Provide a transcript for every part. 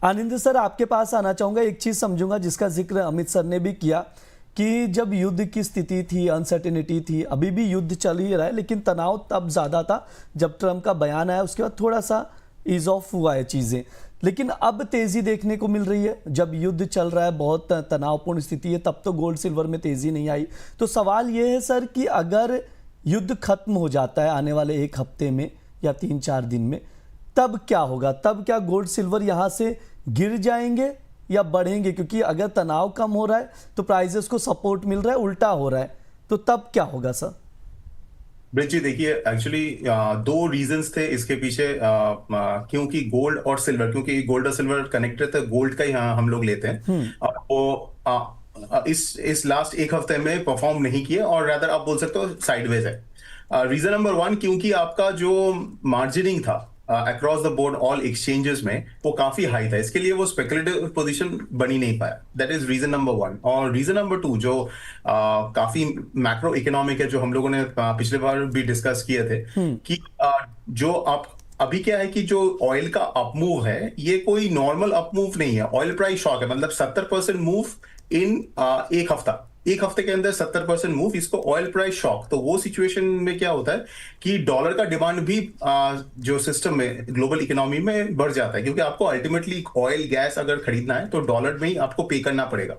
आनंद sir, आपके पास आना चाहूंगा। एक चीज समझूंगा जिसका जिक्र अमित सर ने भी किया कि जब युद्ध की स्थिति थी, अनसर्टेनिटी थी, अभी भी युद्ध चल ही रहा है, लेकिन तनाव तब ज्यादा था जब ट्रम्प का बयान आया। उसके बाद थोड़ा सा ईज ऑफ हुआ है चीजें, लेकिन अब तेजी देखने को मिल रही है। जब युद्ध चल रहा है, बहुत तनावपूर्ण स्थिति है, तब तो गोल्ड सिल्वर में तेजी नहीं आई। तो सवाल यह है सर कि अगर युद्ध खत्म हो जाता है आने वाले एक हफ्ते में या 3-4 दिन में, तब क्या होगा? तब क्या गोल्ड सिल्वर यहां से गिर जाएंगे या बढ़ेंगे? क्योंकि अगर तनाव कम हो रहा है तो प्राइसेस को सपोर्ट मिल रहा है, उल्टा हो रहा है, तो तब क्या होगा सर? ब्रिज जी, देखिए एक्चुअली दो रीजंस थे इसके पीछे। क्योंकि गोल्ड और सिल्वर, क्योंकि गोल्ड और सिल्वर कनेक्टेड थे, गोल्ड का ही हम लोग लेते हैं। वो इस लास्ट एक हफ्ते में परफॉर्म नहीं किए और रादर आप बोल सकते हो साइडवेज है। रीजन नंबर वन, क्योंकि आपका जो मार्जिनिंग था across the board all exchanges में, वो काफी हाई था। इसके लिए वो स्पेकुलेटिव पोजीशन बनी नहीं पाया। That is reason number one. और रीजन नंबर टू जो काफी मैक्रो इकोनॉमिक है, जो हम लोगों ने पिछले बार भी डिस्कस किए थे कि जो आप अभी क्या है कि जो ऑयल का अपमूव है, ये कोई नॉर्मल अपमूव नहीं है। ऑयल प्राइस शॉक है, मतलब 70% मूव इन एक हफ्ता। एक हफ्ते के अंदर 70% मूव, इसको ऑयल प्राइस शॉक। तो वो सिचुएशन में क्या होता है कि डॉलर का डिमांड भी जो सिस्टम में, ग्लोबल इकोनॉमी में बढ़ जाता है, क्योंकि आपको अल्टीमेटली ऑयल गैस अगर खरीदना है तो डॉलर में ही आपको पे करना पड़ेगा।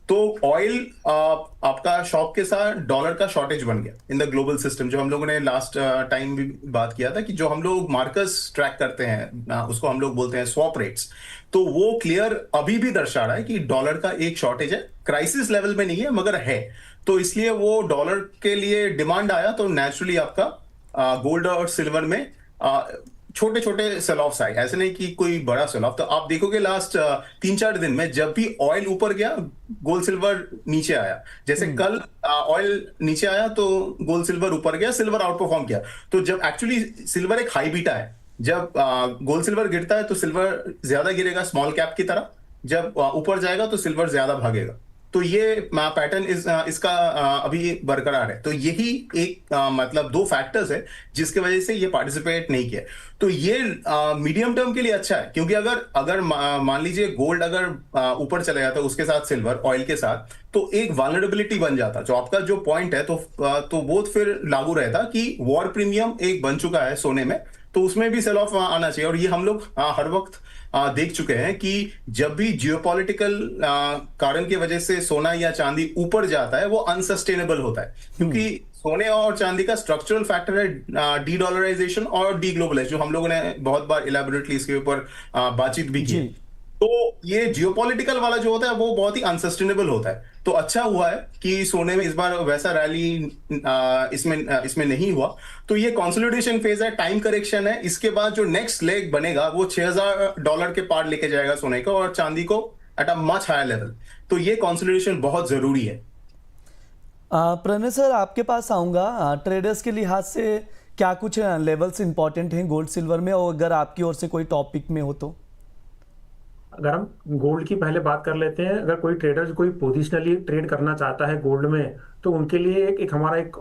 तो ऑयल आपका शॉक के साथ डॉलर का शॉर्टेज बन गया इन द ग्लोबल सिस्टम। जो हम लोगों ने लास्ट टाइम भी बात किया था कि जो हम लोग मार्कर्स ट्रैक करते हैं, उसको हम लोग बोलते हैं स्वैप रेट्स। तो वो क्लियर अभी भी दर्शा रहा है कि डॉलर का एक शॉर्टेज है। क्राइसिस लेवल में नहीं है मगर है। तो इसलिए वो डॉलर के लिए डिमांड आया, तो नेचुरली आपका गोल्ड और सिल्वर में छोटे छोटे सेल ऑफ्स आए। ऐसे नहीं कि कोई बड़ा सेल ऑफ। तो आप देखोगे लास्ट 3-4 दिन में जब भी ऑयल ऊपर गया, गोल्ड सिल्वर नीचे आया। जैसे कल ऑयल नीचे आया तो गोल्ड सिल्वर ऊपर गया, सिल्वर आउट परफॉर्म किया। तो जब एक्चुअली सिल्वर एक हाई बीटा है, जब गोल्ड सिल्वर गिरता है तो सिल्वर ज्यादा गिरेगा स्मॉल कैप की तरह, जब ऊपर जाएगा तो सिल्वर ज्यादा भागेगा। तो ये पैटर्न इसका अभी बरकरार है। तो यही एक मतलब दो फैक्टर्स है जिसके वजह से ये पार्टिसिपेट नहीं किया। तो ये मीडियम टर्म के लिए अच्छा है, क्योंकि अगर अगर मान लीजिए गोल्ड अगर ऊपर चला जाता उसके साथ सिल्वर ऑयल के साथ, तो एक वल्नरेबिलिटी बन जाता। जो आपका जो पॉइंट है, तो वो फिर लागू रहता कि वॉर प्रीमियम एक बन चुका है सोने में, तो उसमें भी सेल ऑफ आना चाहिए। और ये हम लोग हर वक्त देख चुके हैं कि जब भी जियोपॉलिटिकल कारण की वजह से सोना या चांदी ऊपर जाता है, वो अनसस्टेनेबल होता है। क्योंकि सोने और चांदी का स्ट्रक्चरल फैक्टर है डी डॉलराइजेशन और डी ग्लोबलाइजेशन, जो हम लोगों ने बहुत बार इलेबोरेटली इसके ऊपर बातचीत भी की। तो ये जियोपॉलिटिकल वाला जो होता है वो बहुत ही अनसस्टेनेबल होता है। तो अच्छा हुआ है कि सोने में इस बार वैसा रैली इसमें नहीं हुआ। तो ये कंसोलिडेशन फेज है, टाइम करेक्शन है। इसके बाद जो नेक्स्ट लेग बनेगा वो $6,000 के पार लेके जाएगा सोने को और चांदी को at a much higher level. तो ये कंसोलिडेशन बहुत जरूरी है। प्रणय सर, आपके पास आऊंगा। ट्रेडर्स के लिहाज से क्या कुछ लेवल्स इंपॉर्टेंट हैं गोल्ड सिल्वर में, और अगर आपकी ओर से कोई टॉपिक में हो तो? अगर हम गोल्ड की पहले बात कर लेते हैं, अगर कोई ट्रेडर कोई पोजिशनली ट्रेड करना चाहता है गोल्ड में, तो उनके लिए एक हमारा एक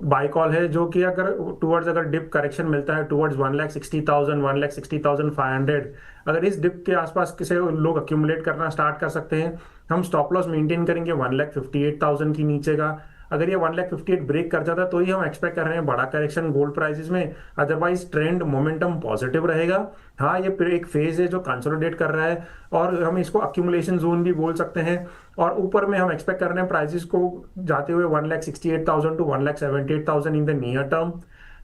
बाय कॉल है, जो कि अगर टुवर्ड्स अगर डिप करेक्शन मिलता है टुवर्ड्स 1,60,000 1,60,500, अगर इस डिप के आसपास किसे लोग अक्यूमुलेट करना स्टार्ट कर सकते हैं। हम स्टॉप लॉस मेंटेन करेंगे 1,58,000 की नीचे का। अगर ये 1,58,000 ब्रेक कर जाता है तो ही हम एक्सपेक्ट कर रहे हैं बड़ा करेक्शन गोल्ड प्राइसेस में। अदरवाइज ट्रेंड मोमेंटम पॉजिटिव रहेगा। हाँ, ये एक फेज है जो कंसोलिडेट कर रहा है, और हम इसको अक्यूमुलेशन जोन भी बोल सकते हैं। और ऊपर में हम एक्सपेक्ट कर रहे हैं प्राइसेस को जाते हुए 1,68,000 to 1,78,000 in the near term.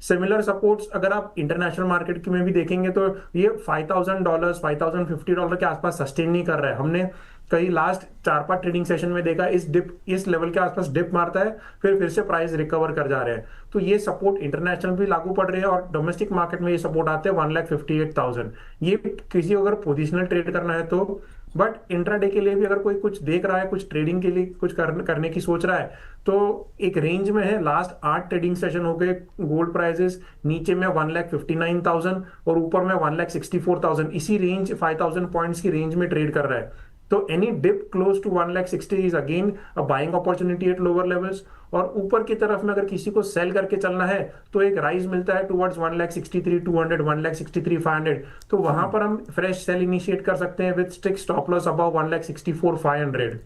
Similar supports अगर आप इंटरनेशनल मार्केट में भी देखेंगे तो ये $5,000 $5,050 के आसपास सस्टेन नहीं कर रहा है। हमने कई लास्ट 4-5 ट्रेडिंग सेशन में देखा इस लेवल के आसपास डिप मारता है, फिर से प्राइस रिकवर कर जा रहे हैं। तो ये सपोर्ट इंटरनेशनल भी लागू पड़ रहे हैं और डोमेस्टिक मार्केट में ये सपोर्ट आते हैं 1,58,000। ये किसी को अगर पोजिशनल ट्रेड करना है तो, बट इंट्राडे के लिए भी अगर कोई कुछ देख रहा है, कुछ ट्रेडिंग के लिए कुछ करने की सोच रहा है, तो एक रेंज में है। लास्ट 8 ट्रेडिंग सेशन हो गए, गोल्ड प्राइसेस नीचे में 1,59,000 और ऊपर में 1,64,000। इसी रेंज 5,000 पॉइंट्स की रेंज में ट्रेड कर रहा है। तो any dip close to 1,60,000 is again a buying opportunity at lower levels. और ऊपर की तरफ में अगर किसी को सेल करके चलना है तो एक राइज मिलता है टुवर्ड्स 1,63,200, 1,63,500, तो वहां पर हम फ्रेश सेल इनिशिएट कर सकते हैं with strict stop loss above 1,64,500।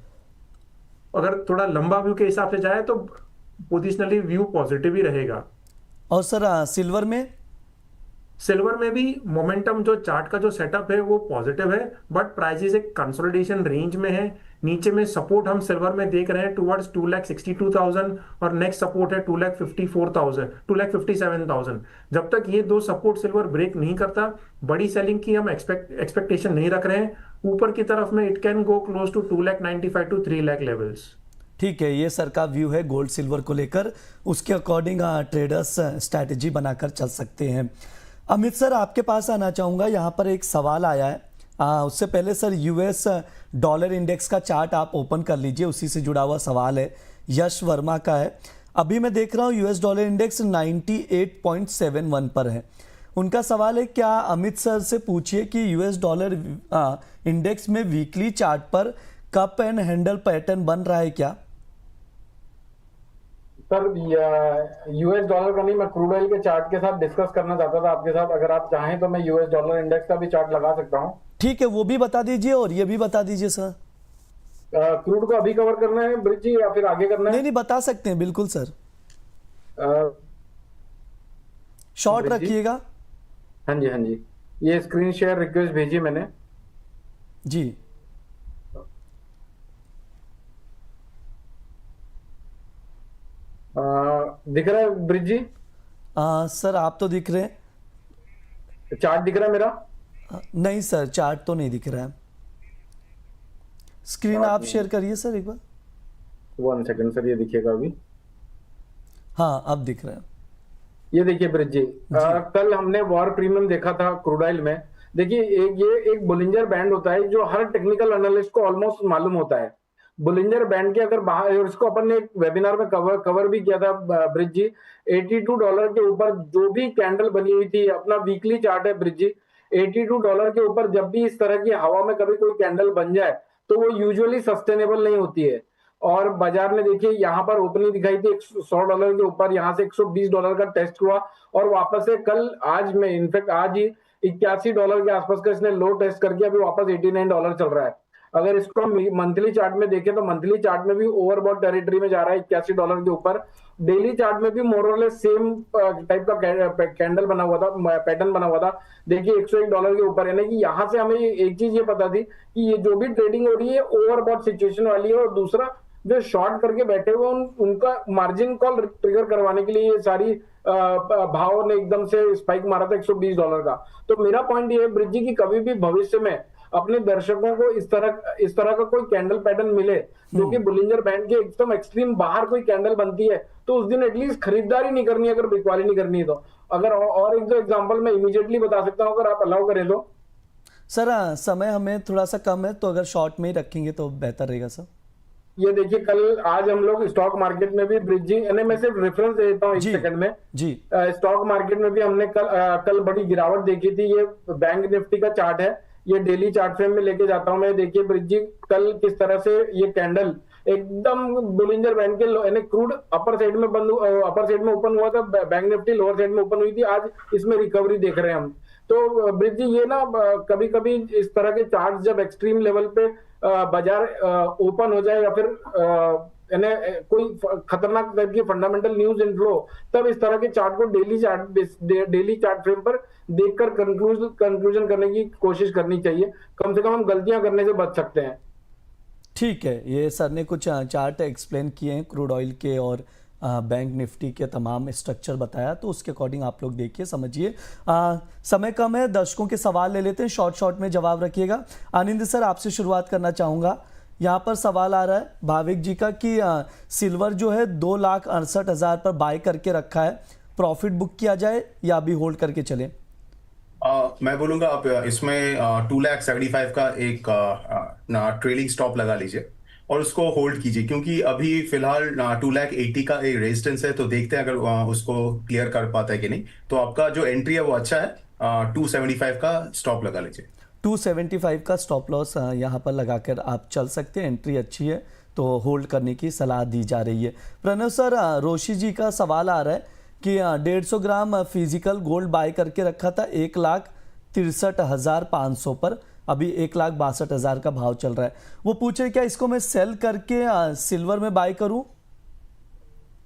अगर थोड़ा लंबा व्यू के हिसाब से जाए तो पोजिशनली व्यू पॉजिटिव ही रहेगा। और सर सिल्वर में? सिल्वर में भी मोमेंटम जो चार्ट का जो सेटअप है वो पॉजिटिव है, बट प्राइसेस एक कंसोलिडेशन रेंज में है। नीचे में सपोर्ट हम सिल्वर में देख रहे हैं टुवर्ड्स 2,62,000 और नेक्स्ट सपोर्ट है 2,54,000, 2,57,000। जब तक ये दो सपोर्ट सिल्वर ब्रेक नहीं करता, बड़ी सेलिंग की हम एक्सपेक्टेशन नहीं रख रहे हैं। ऊपर की तरफ में it can go close to 2,95,000 to 3,00,000 levels. ठीक है, ये सर का व्यू है गोल्ड सिल्वर को लेकर, उसके अकॉर्डिंग ट्रेडर्स स्ट्रैटेजी बनाकर चल सकते हैं। अमित सर, आपके पास आना चाहूँगा, यहाँ पर एक सवाल आया है। उससे पहले सर यूएस डॉलर इंडेक्स का चार्ट आप ओपन कर लीजिए, उसी से जुड़ा हुआ सवाल है, यश वर्मा का है। अभी मैं देख रहा हूँ यूएस डॉलर इंडेक्स 98.71 पर है। उनका सवाल है, क्या अमित सर से पूछिए कि यूएस डॉलर इंडेक्स में वीकली चार्ट पर कप एंड हैंडल पैटर्न बन रहा है क्या? सर यूएस डॉलर का नहीं, मैं क्रूड ऑयल के चार्ट के साथ डिस्कस करना चाहता था आपके साथ। अगर आप चाहें तो मैं यूएस डॉलर इंडेक्स का भी चार्ट लगा सकता हूं। ठीक है, वो भी बता दीजिए और ये भी बता दीजिए सर। क्रूड को अभी कवर करना है ब्रिज जी, या फिर आगे करना है? नहीं, बता सकते हैं, बिल्कुल सर। शॉर्ट ब्रिज जी? रखिएगा। हाँ जी, हाँ जी, ये स्क्रीन शेयर रिक्वेस्ट भेजी मैंने जी। दिख रहा है ब्रिज जी? सर आप तो दिख रहे हैं। चार्ट दिख रहा है मेरा? नहीं सर, चार्ट तो नहीं दिख रहा है। स्क्रीन आप शेयर करिए सर एक बार। 1 सेकंड सर, ये दिखेगा अभी। हाँ, अब दिख रहा है। ये देखिए ब्रिज जी, कल हमने वॉर प्रीमियम देखा था क्रूड ऑयल में। देखिए ये एक बोलिंजर बैंड होता है जो हर टेक्निकल एनालिस्ट को ऑलमोस्ट मालूम होता है। बोलिंजर बैंड के अगर बाहर, और इसको अपन ने एक वेबिनार में कवर भी किया था ब्रिज जी, $82 के ऊपर जो भी कैंडल बनी हुई थी, अपना वीकली चार्ट है ब्रिज जी, $82 के ऊपर जब भी इस तरह की हवा में कभी कोई कैंडल बन जाए तो वो यूजुअली सस्टेनेबल नहीं होती है। और बाजार में देखिए यहाँ पर ओपनिंग दिखाई थी $100 के ऊपर, यहाँ से $120 का टेस्ट हुआ और वापस से कल, आज में इनफैक्ट आज ही $81 के आसपास का इसने लो टेस्ट करके अभी वापस $89 चल रहा है। अगर इसको हम मंथली चार्ट में देखें तो मंथली चार्ट में भी ओवरबॉट टेरिटरी में जा रहा है $81 के ऊपर। डेली चार्ट में भी मोरलेस सेम टाइप का कैंडल बना हुआ था, पैटर्न बना हुआ था। देखिए $101 के ऊपर, यानी कि यहाँ से हमें एक चीज ये पता थी कि ये जो भी ट्रेडिंग हो रही है ओवरबॉट सिचुएशन वाली है। और दूसरा, जो शॉर्ट करके बैठे हुए उनका मार्जिन कॉल ट्रिगर करवाने के लिए ये सारी भाव ने एकदम से स्पाइक मारा था $120 का। तो मेरा पॉइंट ये है ब्रिज जी की कभी भी भविष्य में अपने दर्शकों को इस तरह का कोई कैंडल पैटर्न मिले जो कि बुलिंजर बैंड के एकदम एक्सट्रीम बाहर कोई कैंडल बनती है, तो उस दिन एटलीस्ट खरीदारी नहीं करनी है, अगर बिकवाली नहीं करनी है तो। अगर और एक दो एग्जांपल मैं इमीडिएटली बता सकता हूं, अगर आप अलाउ करें तो। सर समय हमें थोड़ा सा कम है, तो अगर शॉर्ट में ही रखेंगे तो बेहतर रहेगा सर। ये देखिए, कल आज हम लोग स्टॉक मार्केट में भी ब्रिज जी, मैं सिर्फ रेफरेंस दे देता हूँ एक सेकंड में जी। स्टॉक मार्केट में भी हमने कल बड़ी गिरावट देखी थी। ये बैंक निफ्टी का चार्ट है, ये डेली चार्ट फ्रेम में लेके जाता हूं मैं। देखिए ब्रिज जी, कल किस तरह से ये कैंडल एकदम बुलिंजर बैंड के, यानी क्रूड अपर साइड में ओपन हुआ था, बैंक निफ्टी लोअर साइड में ओपन हुई थी। आज इसमें रिकवरी देख रहे हैं हम। तो ब्रिज जी, ये ना कभी कभी इस तरह के चार्ट जब एक्सट्रीम लेवल पे बाजार ओपन हो जाए या फिर कोई खतरनाक टाइप की फंडामेंटल न्यूज इनफ्लो, तब इस तरह के चार्ट को डेली चार्ट फ्रेम पर देखकर कंक्लूजन करने की कोशिश करनी चाहिए। कम से कम हम गलतियां करने से बच सकते हैं। ठीक है, ये सर ने कुछ चार्ट एक्सप्लेन किए हैं क्रूड ऑयल के और बैंक निफ्टी के तमाम स्ट्रक्चर बताया, तो उसके अकॉर्डिंग आप लोग देखिए, समझिए। समय कम है, दर्शकों के सवाल ले लेते हैं, शॉर्ट में जवाब रखिएगा। आनंद सर, आपसे शुरुआत करना चाहूँगा। यहाँ पर सवाल आ रहा है भाविक जी का कि सिल्वर जो है 2,68,000 पर बाय करके रखा है, प्रॉफिट बुक किया जाए या अभी होल्ड करके चले? मैं बोलूंगा आप इसमें 2,75,000 का एक ट्रेलिंग स्टॉप लगा लीजिए और उसको होल्ड कीजिए, क्योंकि अभी फिलहाल 2,80,000 का एक रेजिस्टेंस है। तो देखते हैं अगर उसको क्लियर कर पाता है कि नहीं। तो आपका जो एंट्री है वो अच्छा है, 275 का स्टॉप लगा लीजिए। 275 का स्टॉप लॉस यहाँ पर लगाकर आप चल सकते हैं। एंट्री अच्छी है तो होल्ड करने की सलाह दी जा रही है। प्रणव सर, रोशी जी का सवाल आ रहा है कि 150 ग्राम फिजिकल गोल्ड बाय करके रखा था 1,63,500 पर, अभी 1,62,000 का भाव चल रहा है। वो पूछ रहे क्या इसको मैं सेल करके सिल्वर में बाय करूं?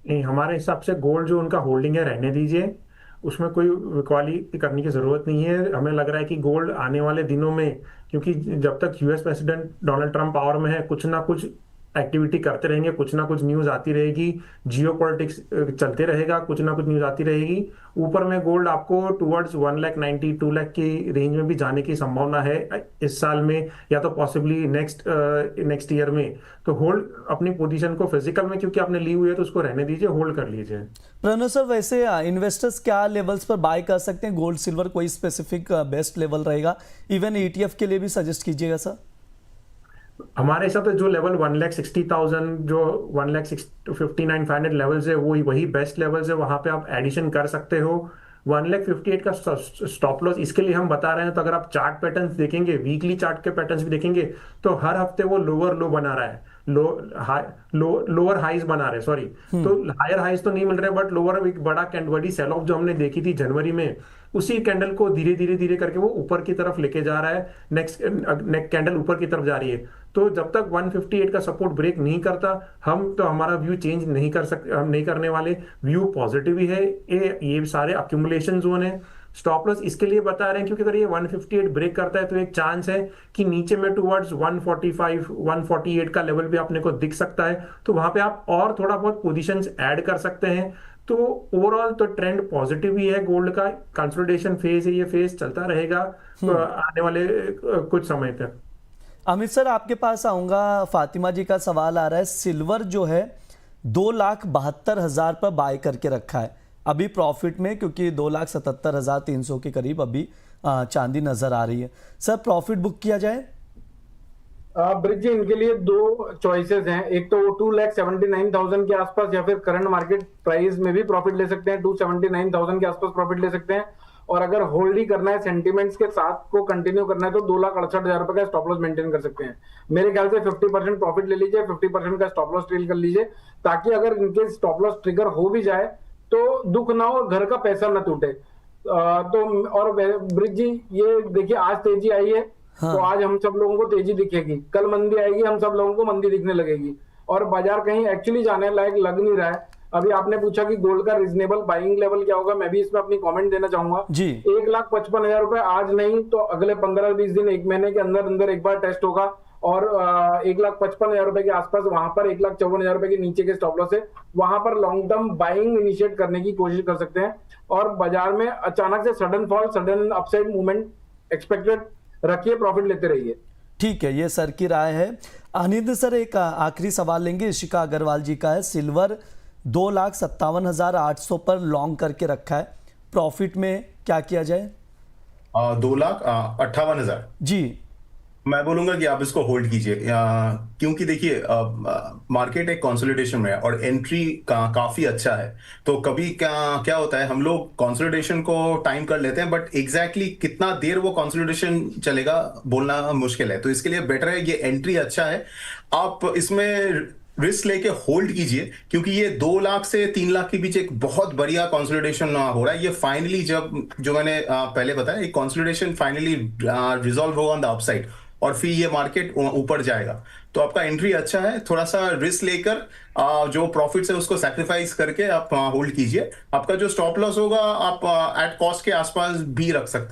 नहीं, हमारे हिसाब से गोल्ड जो उनका होल्डिंग है रहने दीजिए, उसमें कोई विकवाली करने की जरूरत नहीं है। हमें लग रहा है कि गोल्ड आने वाले दिनों में, क्योंकि जब तक US president Donald Trump power में है, कुछ ना कुछ एक्टिविटी करते रहेंगे, कुछ ना कुछ न्यूज आती रहेगी, जियो पॉलिटिक्स चलते रहेगा, कुछ ना कुछ न्यूज आती रहेगी। ऊपर में गोल्ड आपको टुवर्ड्स 1,90,000 2 लाख की रेंज में भी जाने की संभावना है इस साल में, या तो पॉसिबली नेक्स्ट ईयर में। तो होल्ड अपनी पोजीशन को फिजिकल में, क्योंकि आपने ली हुई है तो उसको रहने दीजिए, होल्ड कर लीजिए। प्रणव सर, वैसे इन्वेस्टर्स क्या लेवल्स पर बाय कर सकते हैं गोल्ड सिल्वर? कोई स्पेसिफिक बेस्ट लेवल रहेगा? इवन ETF के लिए भी सजेस्ट कीजिएगा सर। हमारे हिसाब से जो लेवल 1,60,000 जो 1,59,500 लेवल्स है, वो वही बेस्ट लेवल्स है, वहां पे आप एडिशन कर सकते हो। 1,58,000 का स्टॉप लॉस इसके लिए हम बता रहे हैं। तो अगर आप चार्ट पैटर्न्स देखेंगे, वीकली चार्ट के पैटर्न्स भी देखेंगे, तो हर हफ्ते वो लोअर लो बना रहा है, लोअर हाइज बना रहे, सॉरी। तो हायर हाइज तो नहीं मिल रहे, बट लोअर एक बड़ी सेल ऑफ जो हमने देखी थी जनवरी में, उसी कैंडल को धीरे धीरे धीरे करके वो ऊपर की तरफ लेके जा रहा है। नेक्स्ट कैंडल ऊपर की तरफ जा रही है। तो जब तक 158 का सपोर्ट ब्रेक नहीं करता, हमारा व्यू चेंज नहीं कर सकते, हम नहीं करने वाले। व्यू पॉजिटिव ही है। ये सारे अक्यूमुलेशन जोन है। स्टॉप लॉस इसके लिए बता रहे हैं क्योंकि अगर ये 158 ब्रेक करता है तो एक चांस है कि नीचे में टुवर्ड्स 145 148 का लेवल भी अपने को दिख सकता है। तो वहां पे आप और थोड़ा बहुत पोजीशंस ऐड कर सकते हैं। तो ओवरऑल तो ट्रेंड पॉजिटिव ही है। गोल्ड का कंसोलिडेशन फेज है, ये फेज चलता रहेगा आने वाले कुछ समय तक। अमित सर, आपके पास आऊंगा। फातिमा जी का सवाल आ रहा है, सिल्वर जो है 2,72,000 पर बाय करके रखा है अभी प्रॉफिट में, क्योंकि 2,77,300 के करीब अभी चांदी नजर आ रही है। सर, प्रॉफिट बुक किया जाए? ब्रिज जी, इनके लिए दो चॉइसेस हैं। एक तो वो 2,79,000 के आसपास, या फिर करंट मार्केट प्राइस में भी प्रॉफिट ले सकते हैं, 2,79,000 के आसपास प्रॉफिट ले सकते हैं। और अगर होल्ड ही करना है, सेंटिमेंट्स के साथ को कंटिन्यू करना है, तो 2,68,000 रुपए का स्टॉप लॉस मेंटेन कर सकते हैं। मेरे ख्याल से 50% प्रॉफिट ले लीजिए, 50% का स्टॉप लॉस ट्रेल कर लीजिए, ताकि अगर इनके स्टॉप लॉस ट्रिगर हो भी जाए तो दुख ना हो, घर का पैसा ना टूटे। तो और ब्रिज जी, ये देखिए, आज तेजी आई है। हाँ। तो आज हम सब लोगों को तेजी दिखेगी, कल मंदी आएगी, हम सब लोगों को मंदी दिखने लगेगी, और बाजार कहीं एक्चुअली जाने लायक लग नहीं रहा है। अभी आपने पूछा कि गोल्ड का रीजनेबल बाइंग लेवल क्या होगा, मैं भी इसमें अपनी कमेंट देना चाहूंगा जी। 1,55,000 रुपए आज नहीं तो अगले 15-20 दिन, एक महीने के अंदर अंदर एक बार टेस्ट होगा, और 1,55,000 रुपए के आसपास, वहां पर 1,54,000 रुपए के नीचे के स्टॉप लॉस है, वहां पर लॉन्ग टर्म बाइंग इनिशिएट करने की कोशिश कर सकते हैं। और बाजार में अचानक से sudden fall, sudden upside movement expected रखिए, प्रॉफिट लेते रहिए। ठीक है, ये सर की राय है। अनिंद सर, एक आखिरी सवाल लेंगे, ऋषिका अग्रवाल जी का है। सिल्वर 2,57,800 पर लॉन्ग करके रखा है, प्रॉफिट में क्या किया जाए? 2,58,000 जी। मैं बोलूंगा कि आप इसको होल्ड कीजिए, क्योंकि देखिए मार्केट एक कंसोलिडेशन में है और एंट्री काफी अच्छा है। तो कभी क्या होता है, हम लोग कंसोलिडेशन को टाइम कर लेते हैं, बट एग्जैक्टली कितना देर वो कंसोलिडेशन चलेगा बोलना मुश्किल है। तो इसके लिए बेटर है, ये एंट्री अच्छा है, आप इसमें रिस्क लेके होल्ड कीजिए, क्योंकि ये 2 लाख से 3 लाख के बीच एक बहुत बढ़िया कंसोलिडेशन हो रहा है। ये फाइनली, जब जो मैंने पहले बताया, एक कंसोलिडेशन फाइनली रिजॉल्व होगा ऑन द अपसाइड, और फिर ये मार्केट ऊपर जाएगा। तो आपका एंट्री अच्छा है, थोड़ा सा रिस्क लेकर जो प्रॉफिट्स है उसको सैक्रिफाइस करके आप होल्ड कीजिए। आपका जो स्टॉप लॉस होगा आप एट कॉस्ट के आसपास भी रख सकते हो।